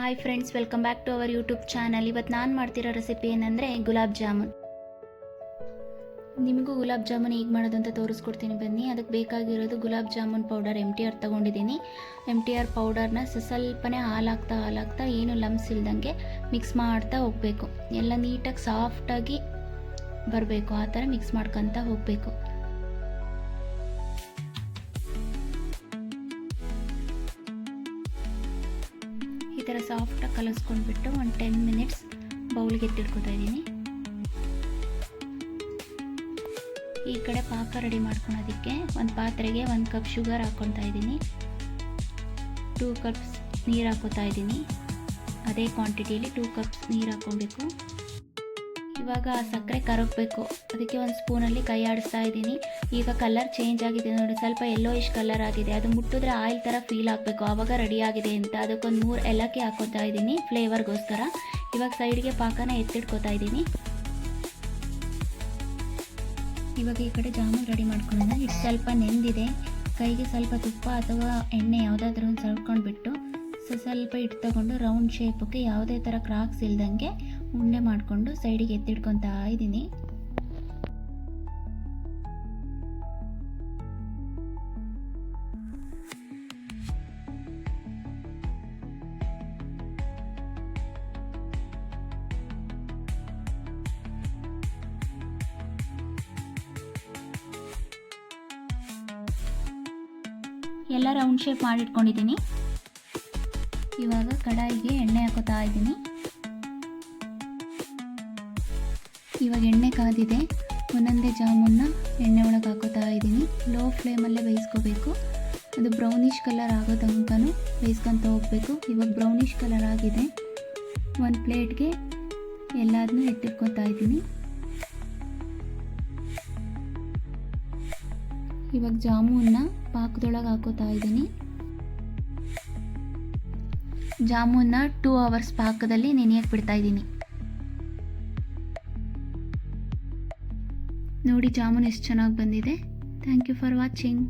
Hi friends, welcome back to our YouTube channel. ಇವತ್ತು ನಾನು ಮಾಡ್ತಿರೋ ರೆಸಿಪಿ ಏನಂದರೆ ಗುಲಾಬ್ ಜಾಮೂನ್. ನಿಮಗೂ ಗುಲಾಬ್ ಜಾಮೂನ್ ಹೇಗೆ ಮಾಡೋದು ಅಂತ ತೋರಿಸ್ಕೊಡ್ತೀನಿ ಬನ್ನಿ. ಅದಕ್ಕೆ ಬೇಕಾಗಿರೋದು ಗುಲಾಬ್ ಜಾಮೂನ್ ಪೌಡರ್ MTR ತೊಗೊಂಡಿದ್ದೀನಿ. MTR ಪೌಡರ್ನ ಸ್ವಲ್ಪನೇ ಹಾಲಾಗ್ತಾ ಏನು ಲಮ್ಸ್ ಇಲ್ದಂಗೆ ಮಿಕ್ಸ್ ಮಾಡ್ತಾ ಹೋಗಬೇಕು. ಎಲ್ಲ ನೀಟಾಗಿ ಸಾಫ್ಟಾಗಿ ಬರಬೇಕು, ಆ ಥರ ಮಿಕ್ಸ್ ಮಾಡ್ಕೊತ ಹೋಗಬೇಕು. ಈ ಥರ ಸಾಫ್ಟಾಗಿ ಕಲಿಸ್ಕೊಂಡ್ಬಿಟ್ಟು ಒಂದು 10 ಮಿನಿಟ್ಸ್ ಬೌಲ್ಗೆ ಎತ್ತಿಡ್ಕೊತಾ ಇದ್ದೀನಿ. ಈ ಕಡೆ ಪಾಕ ರೆಡಿ ಮಾಡ್ಕೊಳೋದಕ್ಕೆ ಒಂದು ಪಾತ್ರೆಗೆ 1 ಕಪ್ ಶುಗರ್ ಹಾಕ್ಕೊತಾ ಇದ್ದೀನಿ. 2 ಕಪ್ಸ್ ನೀರು ಹಾಕೋತಾ ಇದ್ದೀನಿ. ಅದೇ ಕ್ವಾಂಟಿಟಿಯಲ್ಲಿ 2 ಕಪ್ಸ್ ನೀರು ಹಾಕ್ಕೊಬೇಕು. ಇವಾಗ ಆ ಸಕ್ಕರೆ ಕರಗಬೇಕು, ಅದಕ್ಕೆ ಒಂದು ಸ್ಪೂನಲ್ಲಿ ಕೈ ಆಡಿಸ್ತಾ ಇದ್ದೀನಿ. ಈಗ ಕಲರ್ ಚೇಂಜ್ ಆಗಿದೆ ನೋಡಿ, ಸ್ವಲ್ಪ ಯೆಲ್ಲೋಯಿಶ್ ಕಲರ್ ಆಗಿದೆ. ಅದು ಮುಟ್ಟಿದ್ರೆ ಆಯಿಲ್ ಥರ ಫೀಲ್ ಆಗಬೇಕು, ಆವಾಗ ರೆಡಿ ಆಗಿದೆ ಅಂತ. ಅದಕ್ಕೊಂದು 3 ಏಲಕ್ಕಿ ಹಾಕೋತಾ ಇದ್ದೀನಿ ಫ್ಲೇವರ್ಗೋಸ್ಕರ. ಇವಾಗ ಸೈಡ್ಗೆ ಪಾಕನ ಎತ್ತಿಡ್ಕೋತಾ ಇದ್ದೀನಿ. ಇವಾಗ ಈ ಕಡೆ ಜಾಮೂನ್ ರೆಡಿ ಮಾಡ್ಕೊಳ್ಳೋಣ. ಇದು ಸ್ವಲ್ಪ ನೆಂದಿದೆ, ಕೈಗೆ ಸ್ವಲ್ಪ ತುಪ್ಪ ಅಥವಾ ಎಣ್ಣೆ ಯಾವುದಾದ್ರೂ ಒಂದು ಸವರ್ಕೊಂಡ್ಬಿಟ್ಟು ಸ್ವಲ್ಪ ಹಿಟ್ಟು ತಗೊಂಡು ರೌಂಡ್ ಶೇಪಕ್ಕೆ ಯಾವುದೇ ಥರ ಕ್ರಾಕ್ಸ್ ಇಲ್ದಂಗೆ ಉಂಡೆ ಮಾಡಿಕೊಂಡು ಸೈಡಿಗೆ ಎತ್ತಿಡ್ಕೊತಾ ಇದ್ದೀನಿ. ಎಲ್ಲ ರೌಂಡ್ ಶೇಪ್ ಮಾಡಿಟ್ಕೊಂಡಿದ್ದೀನಿ. ಇವಾಗ ಕಡಾಯಿಗೆ ಎಣ್ಣೆ ಹಾಕೋತಾ ಇದ್ದೀನಿ. ಇವಾಗ ಎಣ್ಣೆ ಕಾದಿದೆ, ಒಂದೊಂದೇ ಜಾಮೂನ್ನ ಎಣ್ಣೆ ಒಳಗೆ ಹಾಕೋತಾ ಇದ್ದೀನಿ. ಲೋ ಫ್ಲೇಮಲ್ಲೇ ಬೇಯಿಸ್ಕೋಬೇಕು. ಅದು ಬ್ರೌನಿಷ್ ಕಲರ್ ಆಗೋ ತನಕನೂ ಬೇಯಿಸ್ಕೊತ ಹೋಗಬೇಕು. ಇವಾಗ ಬ್ರೌನಿಷ್ ಕಲರ್ ಆಗಿದೆ. ಒಂದು ಪ್ಲೇಟ್ಗೆ ಎಲ್ಲದನ್ನೂ ಎತ್ತಿಟ್ಕೊತಾ ಇದ್ದೀನಿ. ಇವಾಗ ಜಾಮೂನ್ನ ಪಾಕದೊಳಗೆ ಹಾಕೋತಾ ಇದ್ದೀನಿ. ಜಾಮೂನ್ನ 2 ಅವರ್ಸ್ ಪಾಕದಲ್ಲಿ ನೆನೆಯಕ್ಕೆ ಬಿಡ್ತಾ ಇದ್ದೀನಿ. ನೋಡಿ ಜಾಮೂನ್ ಎಷ್ಟು ಚೆನ್ನಾಗಿ ಬಂದಿದೆ. Thank you for watching.